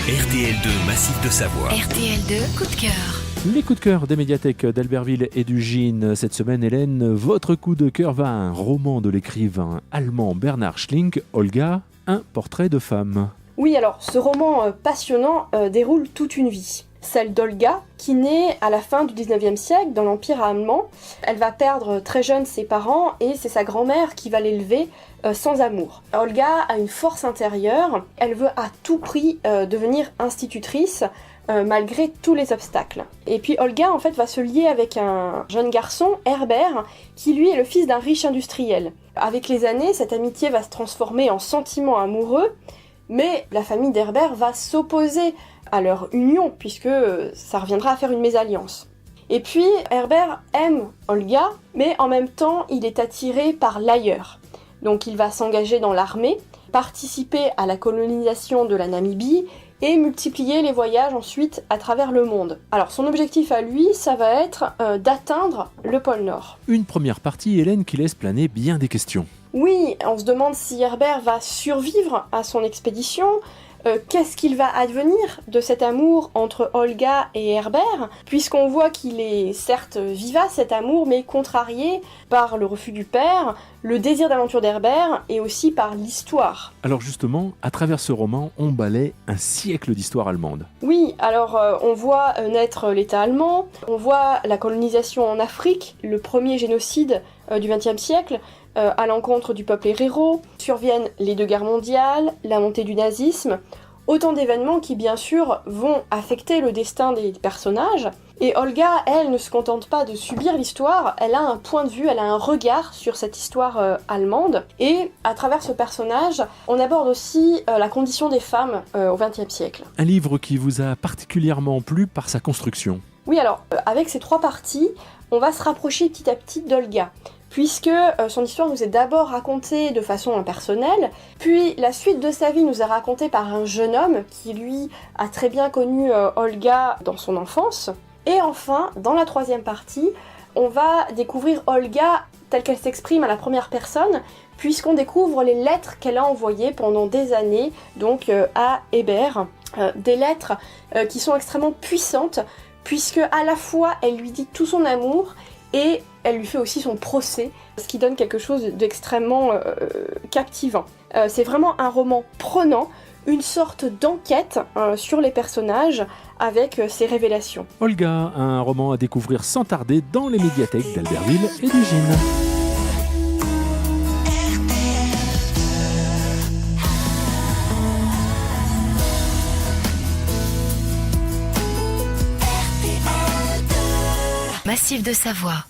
RTL2 Massif de Savoie. RTL2 coup de cœur. Les coups de cœur des médiathèques d'Albertville et du Gine. Cette semaine, Hélène, votre coup de cœur va à un roman de l'écrivain allemand Bernhard Schlink, Olga, un portrait de femme. Oui, alors ce roman passionnant déroule toute une vie. Celle d'Olga, qui naît à la fin du 19e siècle dans l'Empire allemand. Elle va perdre très jeune ses parents et c'est sa grand-mère qui va l'élever sans amour. Olga a une force intérieure, elle veut à tout prix devenir institutrice malgré tous les obstacles. Et puis Olga en fait va se lier avec un jeune garçon, Herbert, qui lui est le fils d'un riche industriel. Avec les années, cette amitié va se transformer en sentiment amoureux, mais la famille d'Herbert va s'opposer à leur union, puisque ça reviendra à faire une mésalliance. Et puis, Herbert aime Olga, mais en même temps, il est attiré par l'ailleurs. Donc il va s'engager dans l'armée, participer à la colonisation de la Namibie, et multiplier les voyages ensuite à travers le monde. Alors son objectif à lui, ça va être d'atteindre le pôle Nord. Une première partie, Hélène, qui laisse planer bien des questions. Oui, on se demande si Herbert va survivre à son expédition. Qu'est-ce qu'il va advenir de cet amour entre Olga et Herbert, puisqu'on voit qu'il est certes vivace cet amour, mais contrarié par le refus du père, le désir d'aventure d'Herbert et aussi par l'histoire. Alors justement, à travers ce roman, on balaie un siècle d'histoire allemande. Oui, alors on voit naître l'État allemand, on voit la colonisation en Afrique, le premier génocide du XXe siècle, à l'encontre du peuple héréro, surviennent les deux guerres mondiales, la montée du nazisme, autant d'événements qui bien sûr vont affecter le destin des personnages. Et Olga, elle, ne se contente pas de subir l'histoire, elle a un point de vue, elle a un regard sur cette histoire allemande. Et à travers ce personnage, on aborde aussi la condition des femmes au XXe siècle. Un livre qui vous a particulièrement plu par sa construction. Oui, alors, avec ces trois parties, on va se rapprocher petit à petit d'Olga, puisque son histoire nous est d'abord racontée de façon impersonnelle, puis la suite de sa vie nous est racontée par un jeune homme qui, lui, a très bien connu Olga dans son enfance. Et enfin, dans la troisième partie, on va découvrir Olga telle qu'elle s'exprime à la première personne, puisqu'on découvre les lettres qu'elle a envoyées pendant des années donc à Herbert, des lettres qui sont extrêmement puissantes, puisque à la fois elle lui dit tout son amour et elle lui fait aussi son procès, ce qui donne quelque chose d'extrêmement captivant. C'est vraiment un roman prenant, une sorte d'enquête sur les personnages avec ses révélations. Olga, un roman à découvrir sans tarder dans les médiathèques d'Albertville et du Gine. Massif de Savoie.